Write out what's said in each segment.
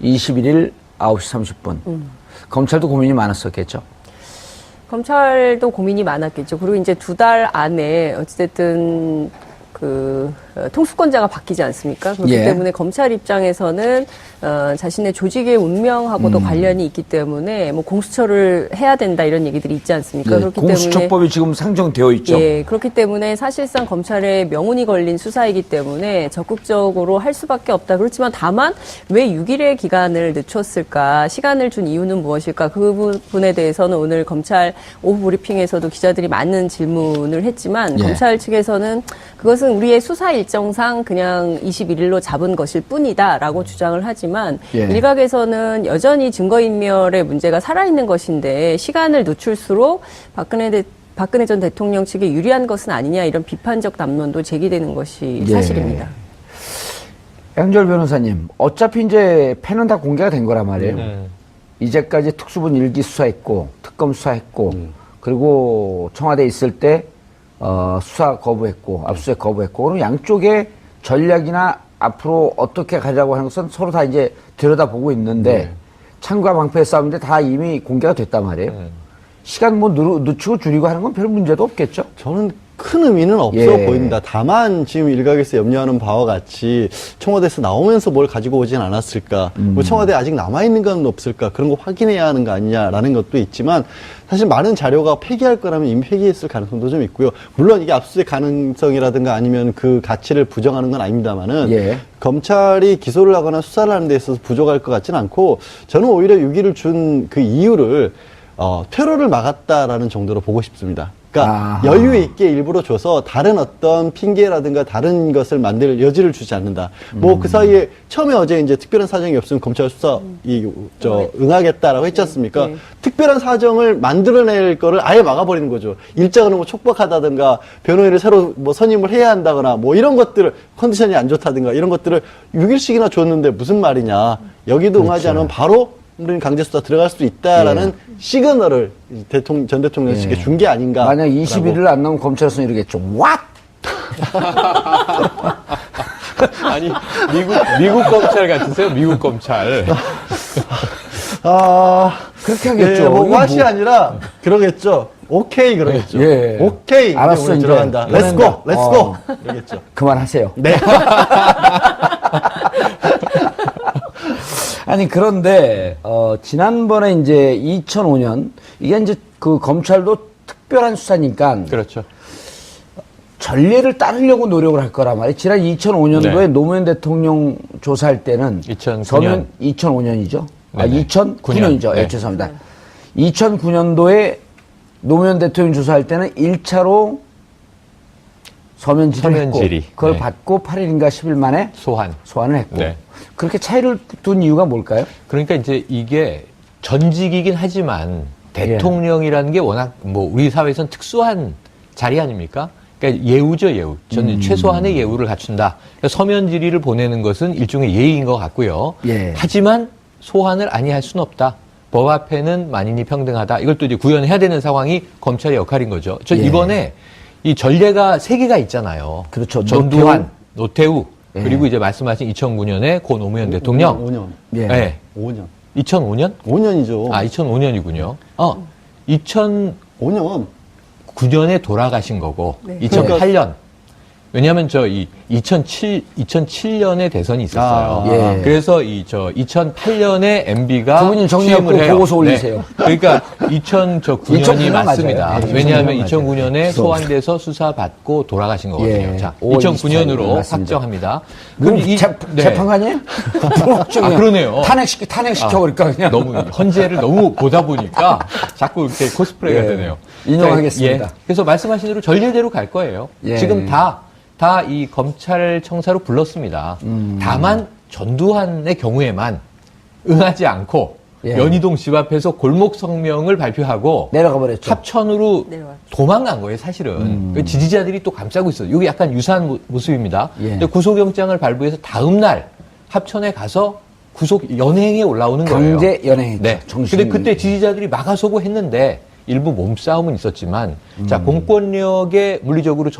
21일 9시 30분. 검찰도 고민이 많았었겠죠? 검찰도 고민이 많았겠죠. 그리고 이제 2달 안에 어찌됐든 통수권자가 바뀌지 않습니까? 그렇기 때문에 검찰 입장에서는 자신의 조직의 운명하고도 관련이 있기 때문에 뭐 공수처를 해야 된다 이런 얘기들이 있지 않습니까? 그렇기 공수처법이 지금 상정되어 있죠. 예, 그렇기 때문에 사실상 검찰의 명운이 걸린 수사이기 때문에 적극적으로 할 수밖에 없다. 그렇지만 다만 왜 6일의 기간을 늦췄을까? 시간을 준 이유는 무엇일까? 그 부분에 대해서는 오늘 검찰 오후 브리핑에서도 기자들이 많은 질문을 했지만 검찰 측에서는 그것은 우리의 수사 일정상 그냥 21일로 잡은 것일 뿐이다라고 주장을 하지만 일각에서는 여전히 증거인멸의 문제가 살아있는 것인데 시간을 늦출수록 박근혜 전 대통령 측에 유리한 것은 아니냐 이런 비판적 담론도 제기되는 것이 사실입니다. 양절 변호사님, 어차피 이제 패는 다 공개가 된 거란 말이에요. 이제까지 특수본 일기 수사했고 특검 수사했고 그리고 청와대에 있을 때 수사 거부했고 압수수색 거부했고 그럼 양쪽의 전략이나 앞으로 어떻게 가자고 하는 것은 서로 다 이제 들여다보고 있는데 창과 방패의 싸움인데 다 이미 공개가 됐단 말이에요. 시간 뭐 늦추고 줄이고 하는 건 별 문제도 없겠죠? 저는 큰 의미는 없어 보입니다. 다만 지금 일각에서 염려하는 바와 같이 청와대에서 나오면서 뭘 가지고 오진 않았을까. 뭐 청와대에 아직 남아있는 건 없을까. 그런 거 확인해야 하는 거 아니냐라는 것도 있지만 사실 많은 자료가 폐기할 거라면 이미 폐기했을 가능성도 좀 있고요. 물론 이게 압수수색 가능성이라든가 아니면 그 가치를 부정하는 건 아닙니다만은 검찰이 기소를 하거나 수사를 하는 데 있어서 부족할 것 같지는 않고 저는 오히려 6일을 준 그 이유를 테러를 막았다라는 정도로 보고 싶습니다. 그러니까 여유 있게 일부러 줘서 다른 어떤 핑계라든가 다른 것을 만들 여지를 주지 않는다. 뭐 그 사이에 처음에 어제 이제 특별한 사정이 없으면 검찰 수사 응하겠다라고 했지 않습니까? 특별한 사정을 만들어낼 거를 아예 막아버리는 거죠. 일정을 너무 촉박하다든가 변호인을 새로 뭐 선임을 해야 한다거나 뭐 이런 것들을 컨디션이 안 좋다든가 이런 것들을 6일씩이나 줬는데 무슨 말이냐. 여기도 응하지 않으면 바로 우리는 강제수사 들어갈 수 있다라는 시그널을 전 대통령실에 준 게 아닌가. 만약 21일 안 나오면 검찰에서는 이러겠죠. What? 아니, 미국 검찰 같으세요? 미국 검찰. 그렇게 하겠죠. 뭐 what이 아니라 그러겠죠. 오케이 그러겠죠. 오케이. 알았어, 이제 들어간다. Let's go. Let's go. 그러겠죠. 그만하세요. 네. 아니 그런데 지난번에 이제 2005년 이게 이제 그 검찰도 특별한 수사니까 그렇죠. 전례를 따르려고 노력을 할 거란 말이에요. 지난 2005년도에 노무현 대통령 조사할 때는 2009년 2005년이죠. 2009년이죠. 네. 죄송합니다. 2009년도에 노무현 대통령 조사할 때는 1차로 서면 질의를 했고 그걸 받고 8일인가 10일 만에 소환을 했고 그렇게 차이를 둔 이유가 뭘까요? 그러니까 이제 이게 전직이긴 하지만 대통령이라는 게 워낙 뭐 우리 사회에서는 특수한 자리 아닙니까? 그러니까 예우죠, 예우. 저는 최소한의 예우를 갖춘다. 그러니까 서면 질의를 보내는 것은 일종의 예의인 것 같고요. 하지만 소환을 아니할 수는 없다. 법 앞에는 만인이 평등하다. 이걸 또 이제 구현해야 되는 상황이 검찰의 역할인 거죠. 저 이번에 이 전례가 3개가 있잖아요. 그렇죠. 전두환, 노태우, 그리고 이제 말씀하신 2009년에 고 노무현 대통령. 5년. 네. 5년. 2005년? 5년이죠. 2005년이군요. 2009년에 5년. 돌아가신 거고, 2008년. 왜냐하면 2007년에 대선이 있었어요. 그래서 2008년에 MB가 그분이 정리하고 보고서 올리세요. 그러니까 2009년이 맞습니다. 왜냐하면 2009년에 소환돼서 수사받고 돌아가신 거거든요. 자, 2009년으로 확정합니다. 그럼 재판관이에요? 그러네요. 탄핵시켜버릴까 그냥. 너무 헌재를 너무 보다 보니까 자꾸 이렇게 코스프레가 되네요. 인용하겠습니다. 그래서 말씀하신 대로 전례대로 갈 거예요. 지금 다 이 검찰청사로 불렀습니다. 다만 전두환의 경우에만 응하지 않고 연희동 집 앞에서 골목 성명을 발표하고 내려가 버렸죠. 합천으로 도망간 거예요, 사실은. 지지자들이 또 감싸고 있어요. 이게 약간 유사한 모습입니다. 구속영장을 발부해서 다음 날 합천에 가서 구속 연행에 올라오는 거예요. 강제 연행했죠. 근데 그때 지지자들이 막아서고 했는데 일부 몸싸움은 있었지만 자 공권력에 물리적으로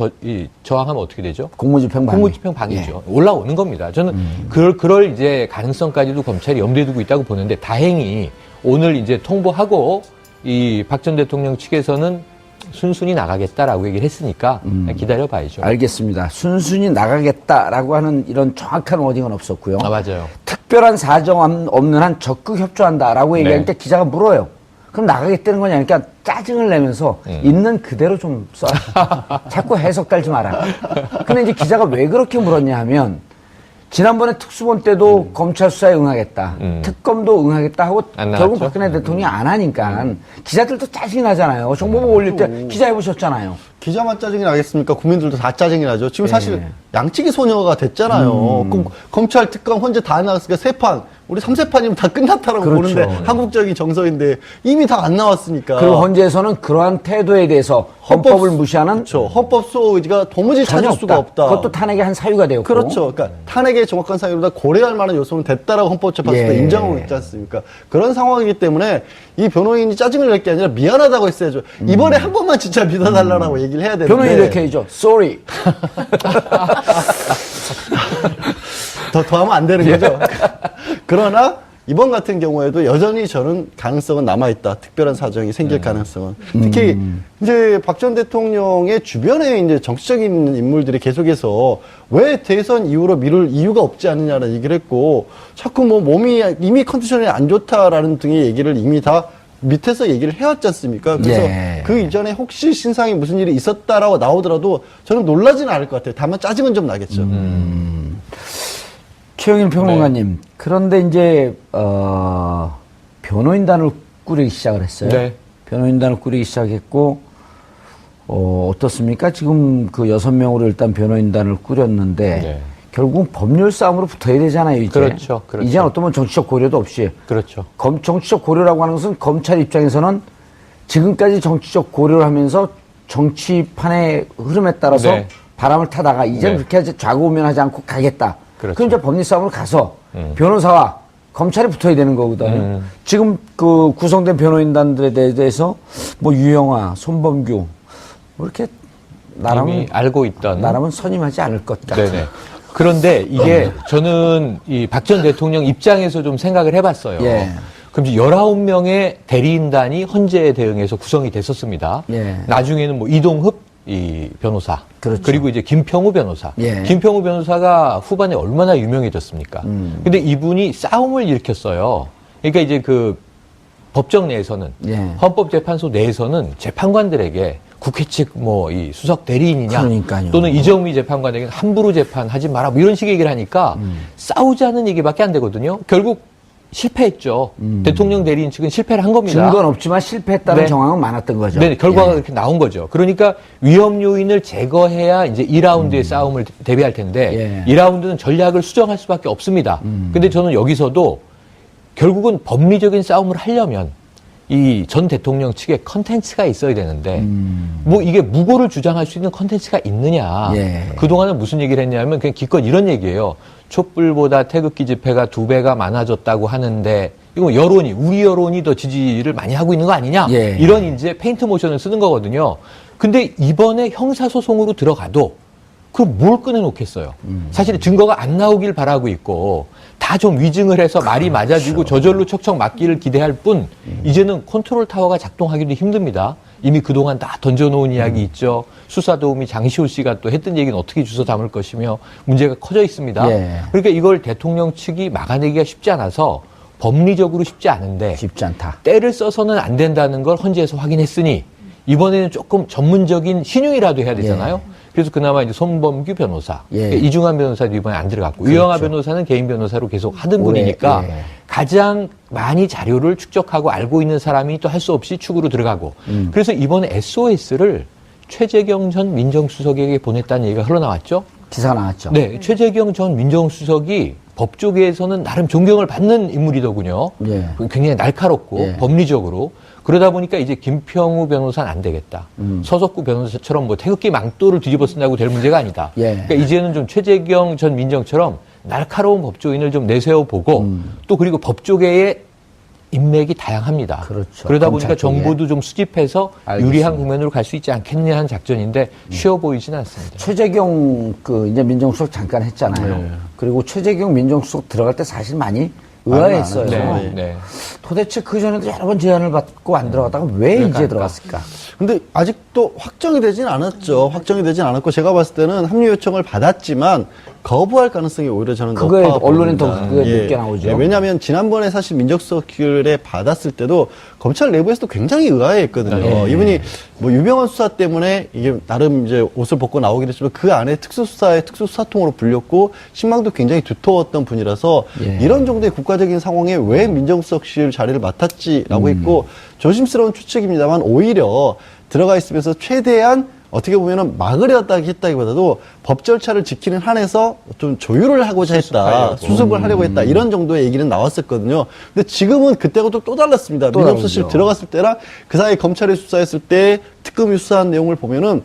저항하면 어떻게 되죠? 공무집행 방해. 공무집행 방해죠. 올라오는 겁니다. 저는 그럴 이제 가능성까지도 검찰이 염두에 두고 있다고 보는데 다행히 오늘 이제 통보하고 이 박 전 대통령 측에서는 순순히 나가겠다라고 얘기를 했으니까 기다려봐야죠. 알겠습니다. 순순히 나가겠다라고 하는 이런 정확한 워딩은 없었고요. 아, 맞아요. 특별한 사정 없는 한 적극 협조한다라고 얘기할 때 기자가 물어요. 그럼 나가겠다는 거냐? 그러니까 짜증을 내면서 있는 그대로 좀 써. 자꾸 해석 달지 마라. 근데 이제 기자가 왜 그렇게 물었냐 하면 지난번에 특수본 때도 검찰 수사에 응하겠다. 특검도 응하겠다 하고 결국 박근혜 대통령이 안 하니까 기자들도 짜증이 나잖아요. 정보보고 올릴 때 기자 해보셨잖아요. 기자만 짜증이 나겠습니까? 국민들도 다 짜증이 나죠. 지금 사실 양치기 소녀가 됐잖아요. 그럼 검찰, 특검, 헌재 다 나왔으니까 세 판, 우리 3세판이면 다 끝났다라고 그렇죠. 보는데 한국적인 정서인데 이미 다 안 나왔으니까. 그리고 헌재에서는 그러한 태도에 대해서 헌법을 무시하는 그렇죠. 헌법 수호 의지가 도무지 전혀 찾을 수가 없다. 그것도 탄핵의 한 사유가 되었고. 그렇죠. 그러니까 탄핵의 정확한 사유보다 고려할 만한 요소는 됐다라고 헌법재판소가 인정하고 있지 않습니까? 그런 상황이기 때문에 이 변호인이 짜증을 낼 게 아니라 미안하다고 했어야죠. 이번에 한 번만 진짜 믿어달라고 얘기를 해야 되는데. 변호인 이렇게 해야죠. Sorry. 더 하면 안 되는 거죠. 그러나 이번 같은 경우에도 여전히 저는 가능성은 남아있다. 특별한 사정이 생길 가능성은. 특히 이제 박 전 대통령의 주변에 이제 정치적인 인물들이 계속해서 왜 대선 이후로 미룰 이유가 없지 않느냐는 얘기를 했고 자꾸 뭐 몸이 이미 컨디션이 안 좋다라는 등의 얘기를 이미 다 밑에서 얘기를 해왔지 않습니까? 그래서 그 이전에 혹시 신상에 무슨 일이 있었다라고 나오더라도 저는 놀라지는 않을 것 같아요. 다만 짜증은 좀 나겠죠. 최영일 평론가님, 그런데 이제 변호인단을 꾸리기 시작을 했어요. 네. 변호인단을 꾸리기 시작했고 어떻습니까? 지금 그 6명으로 일단 변호인단을 꾸렸는데 결국 법률 싸움으로 붙어야 되잖아요. 이제. 그렇죠. 이제는 어떤 정치적 고려도 없이. 그렇죠. 정치적 고려라고 하는 것은 검찰 입장에서는 지금까지 정치적 고려를 하면서 정치판의 흐름에 따라서 바람을 타다가 이제는 그렇게 좌고우면하지 않고 가겠다. 그렇죠. 그럼 이제 법리 싸움으로 가서 변호사와 검찰이 붙어야 되는 거거든요. 지금 그 구성된 변호인단들에 대해서 뭐 유영아, 손범규 뭐 이렇게 이미 알고 있던 나라면 선임하지 않을 것 같아요. 네네. 그런데 이게 저는 이 박 전 대통령 입장에서 좀 생각을 해봤어요. 그럼 19명의 대리인단이 헌재에 대응해서 구성이 됐었습니다. 나중에는 뭐 이동흡 이 변호사, 그렇죠. 그리고 이제 김평우 변호사. 김평우 변호사가 후반에 얼마나 유명해졌습니까? 근데 이분이 싸움을 일으켰어요. 그러니까 이제 그 법정 내에서는 헌법재판소 내에서는 재판관들에게 국회 측 뭐 이 수석 대리인이냐 그러니까요. 또는 이정미 재판관에게 함부로 재판하지 마라 뭐 이런 식의 얘기를 하니까 싸우자는 얘기밖에 안 되거든요. 결국 실패했죠. 대통령 대리인 측은 실패를 한 겁니다. 증거는 없지만 실패했다는 정황은 많았던 거죠. 네, 결과가 그렇게 나온 거죠. 그러니까 위험 요인을 제거해야 이제 2라운드의 싸움을 대비할 텐데 2라운드는 전략을 수정할 수밖에 없습니다. 근데 저는 여기서도 결국은 법리적인 싸움을 하려면 이 전 대통령 측에 컨텐츠가 있어야 되는데 뭐 이게 무고를 주장할 수 있는 컨텐츠가 있느냐. 그동안은 무슨 얘기를 했냐면 그냥 기껏 이런 얘기예요. 촛불보다 태극기 집회가 2배가 많아졌다고 하는데 이거 여론이 우리 여론이 더 지지를 많이 하고 있는 거 아니냐. 이런 이제 페인트 모션을 쓰는 거거든요. 근데 이번에 형사소송으로 들어가도 그럼 뭘 꺼내놓겠어요. 사실 증거가 안 나오길 바라고 있고 다 좀 위증을 해서 말이 맞아지고 저절로 척척 맞기를 기대할 뿐 이제는 컨트롤 타워가 작동하기도 힘듭니다. 이미 그동안 다 던져놓은 이야기 있죠. 수사도우미 장시호 씨가 또 했던 얘기는 어떻게 주워 담을 것이며 문제가 커져 있습니다. 그러니까 이걸 대통령 측이 막아내기가 쉽지 않아서 법리적으로 쉽지 않은데 쉽지 않다. 때를 써서는 안 된다는 걸 헌재에서 확인했으니 이번에는 조금 전문적인 신용이라도 해야 되잖아요. 그래서 그나마 이제 손범규 변호사, 이중환 변호사도 이번에 안 들어갔고 유영아 변호사는 개인 변호사로 계속 하던 분이니까 가장 많이 자료를 축적하고 알고 있는 사람이 또 할 수 없이 축으로 들어가고 그래서 이번에 SOS를 최재경 전 민정수석에게 보냈다는 얘기가 흘러나왔죠. 기사가 나왔죠. 네, 최재경 전 민정수석이 법조계에서는 나름 존경을 받는 인물이더군요. 굉장히 날카롭고 법리적으로. 그러다 보니까 이제 김평우 변호사는 안 되겠다. 서석구 변호사처럼 뭐 태극기 망토를 뒤집어 쓴다고 될 문제가 아니다. 그러니까 이제는 좀 최재경 전 민정처럼 날카로운 법조인을 좀 내세워 보고 또 그리고 법조계에 인맥이 다양합니다. 그렇죠. 그러다 검찰 보니까 쪽에. 정보도 좀 수집해서 알겠습니다. 유리한 국면으로 갈 수 있지 않겠냐 하는 작전인데 쉬워 보이지는 않습니다. 최재경 이제 민정수석 잠깐 했잖아요. 네. 그리고 최재경 민정수석 들어갈 때 사실 많이 의아했어요. 네. 도대체 그 전에도 여러 번 제안을 받고 안 들어갔다가 왜 이제 들어갔을까? 근데 아직도 확정이 되진 않았죠. 확정이 되진 않았고 제가 봤을 때는 합류 요청을 받았지만 거부할 가능성이 오히려 저는 그거에 높아 언론엔 보입니다. 더 그게 높게 나오죠. 예, 왜냐하면 지난번에 사실 민정수석실에 받았을 때도 검찰 내부에서도 굉장히 의아해했거든요. 네. 이분이 뭐 유병헌 수사 때문에 이게 나름 이제 옷을 벗고 나오긴 했지만 그 안에 특수수사의 특수수사통으로 불렸고 신망도 굉장히 두터웠던 분이라서 예. 이런 정도의 국가적인 상황에 왜 민정수석실 자리를 맡았지라고 했고 조심스러운 추측입니다만 오히려 들어가 있으면서 최대한 어떻게 보면은 막으려다 했다기보다도 법 절차를 지키는 한에서 좀 조율을 하고자 했다. 수습하려고. 수습을 하려고 했다. 이런 정도의 얘기는 나왔었거든요. 근데 지금은 그때하고 또 달랐습니다. 또 민정수석실 다르죠. 들어갔을 때랑 그 사이 검찰이 수사했을 때 특검이 수사한 내용을 보면은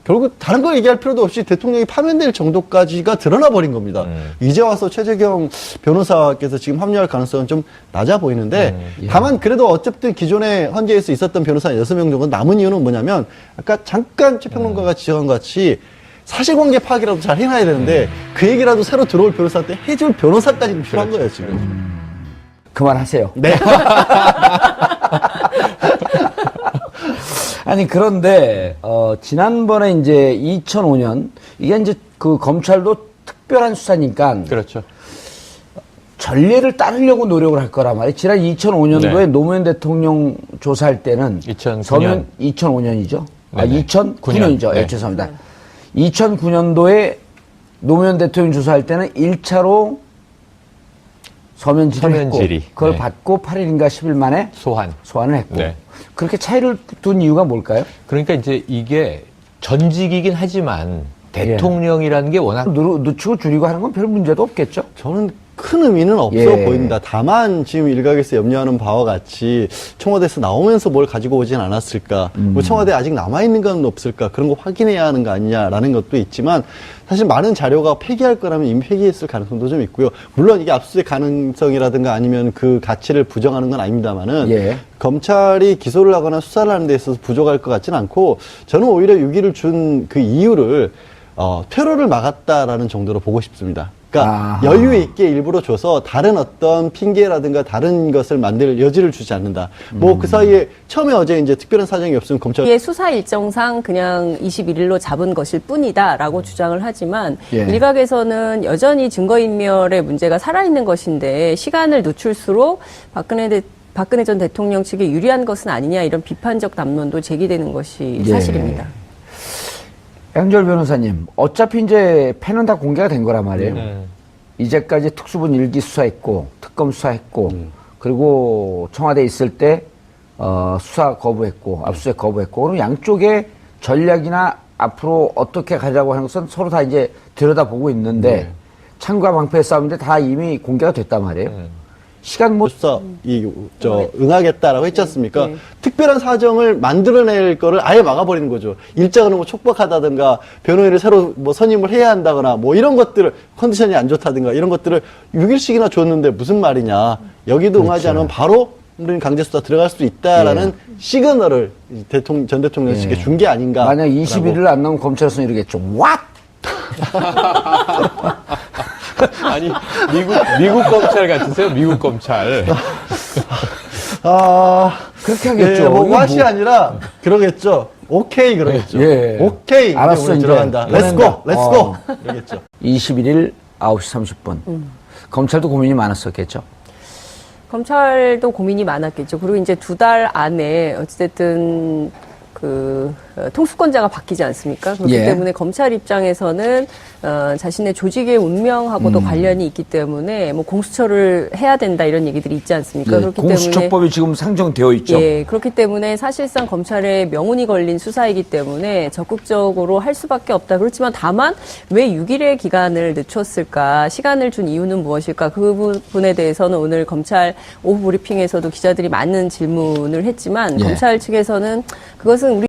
결국 다른 걸 얘기할 필요도 없이 대통령이 파면될 정도까지가 드러나 버린 겁니다. 이제 와서 최재경 변호사께서 지금 합류할 가능성은 좀 낮아 보이는데 다만 그래도 어쨌든 기존에 헌재에서 있었던 변호사 6명 정도 남은 이유는 뭐냐면 아까 잠깐 최평론가가 지적한 것 같이 사실관계 파악이라도 잘 해놔야 되는데 그 얘기라도 새로 들어올 변호사한테 해줄 변호사까지 필요한 거예요 지금. 그만하세요. 네. 아니 그런데 지난번에 이제 2005년 이게 이제 그 검찰도 특별한 수사니까 그렇죠. 전례를 따르려고 노력을 할 거란 말이에요. 지난 2005년도에 네. 노무현 대통령 조사할 때는 2009년. 2005년이죠. 아, 네네. 2009년이죠. 네. 예, 죄송합니다. 2009년도에 노무현 대통령 조사할 때는 1차로 서면 질의를 했고 서면 질의. 그걸 네. 받고 8일인가 10일 만에 소환을 했고 네. 그렇게 차이를 둔 이유가 뭘까요? 그러니까 이제 이게 전직이긴 하지만 대통령이라는 게 워낙 늦추고 줄이고 하는 건 별 문제도 없겠죠? 저는 큰 의미는 없어 예. 보인다. 다만 지금 일각에서 염려하는 바와 같이 청와대에서 나오면서 뭘 가지고 오진 않았을까. 뭐 청와대에 아직 남아있는 건 없을까. 그런 거 확인해야 하는 거 아니냐라는 것도 있지만 사실 많은 자료가 폐기할 거라면 이미 폐기했을 가능성도 좀 있고요. 물론 이게 압수수색 가능성이라든가 아니면 그 가치를 부정하는 건 아닙니다만은 예. 검찰이 기소를 하거나 수사를 하는 데 있어서 부족할 것 같지는 않고 저는 오히려 6.1을 준 그 이유를 테러를 막았다라는 정도로 보고 싶습니다. 그러니까 아하. 여유 있게 일부러 줘서 다른 어떤 핑계라든가 다른 것을 만들 여지를 주지 않는다. 뭐 그 사이에 처음에 어제 이제 특별한 사정이 없으면 검찰 이게 수사 일정상 그냥 21일로 잡은 것일 뿐이다라고 주장을 하지만 예. 일각에서는 여전히 증거인멸의 문제가 살아있는 것인데 시간을 늦출수록 박근혜 전 대통령 측에 유리한 것은 아니냐 이런 비판적 담론도 제기되는 것이 예. 사실입니다. 양절 변호사님, 어차피 이제 패는 다 공개가 된 거란 말이에요. 네. 이제까지 특수본 일기 수사했고, 특검 수사했고, 그리고 청와대에 있을 때, 수사 거부했고, 압수수색 거부했고, 그럼 양쪽의 전략이나 앞으로 어떻게 가자고 하는 것은 서로 다 이제 들여다보고 있는데, 창과 방패의 싸움인데 다 이미 공개가 됐단 말이에요. 시간 못, 수사 응하겠다라고 했지 않습니까? 네. 특별한 사정을 만들어낼 거를 아예 막아버리는 거죠. 일정을 뭐 촉박하다든가 변호인을 새로 뭐 선임을 해야 한다거나 뭐 이런 것들을 컨디션이 안 좋다든가 이런 것들을 6일씩이나 줬는데 무슨 말이냐. 여기도 응하지 않으면 바로 우리는 강제수사 들어갈 수 있다라는 시그널을 전 대통령 측에 준 게 아닌가. 만약 21일 안 나오면 검찰에서는 이러겠죠. 왓! 아니 미국 검찰 같으세요? 미국 검찰. 그렇게 하겠죠. 뭐 이거 왓이 아니라 그러겠죠. 오케이 그러겠죠. 예. 오케이. 알았어, 우리 이제. 들어간다. 렛츠고. 렛츠고. 그러겠죠. 21일 9시 30분. 검찰도 고민이 많았었겠죠. 검찰도 고민이 많았겠죠. 그리고 이제 2달 안에 어찌됐든 통수권자가 바뀌지 않습니까? 그렇기 예. 때문에 검찰 입장에서는 자신의 조직의 운명하고도 관련이 있기 때문에 뭐 공수처를 해야 된다 이런 얘기들이 있지 않습니까? 예, 그렇기 공수처법이 지금 상정되어 있죠. 예, 그렇기 때문에 사실상 검찰의 명운이 걸린 수사이기 때문에 적극적으로 할 수밖에 없다. 그렇지만 다만 왜 6일의 기간을 늦췄을까? 시간을 준 이유는 무엇일까? 그 부분에 대해서는 오늘 검찰 오후 브리핑에서도 기자들이 많은 질문을 했지만 예. 검찰 측에서는 그것은 우리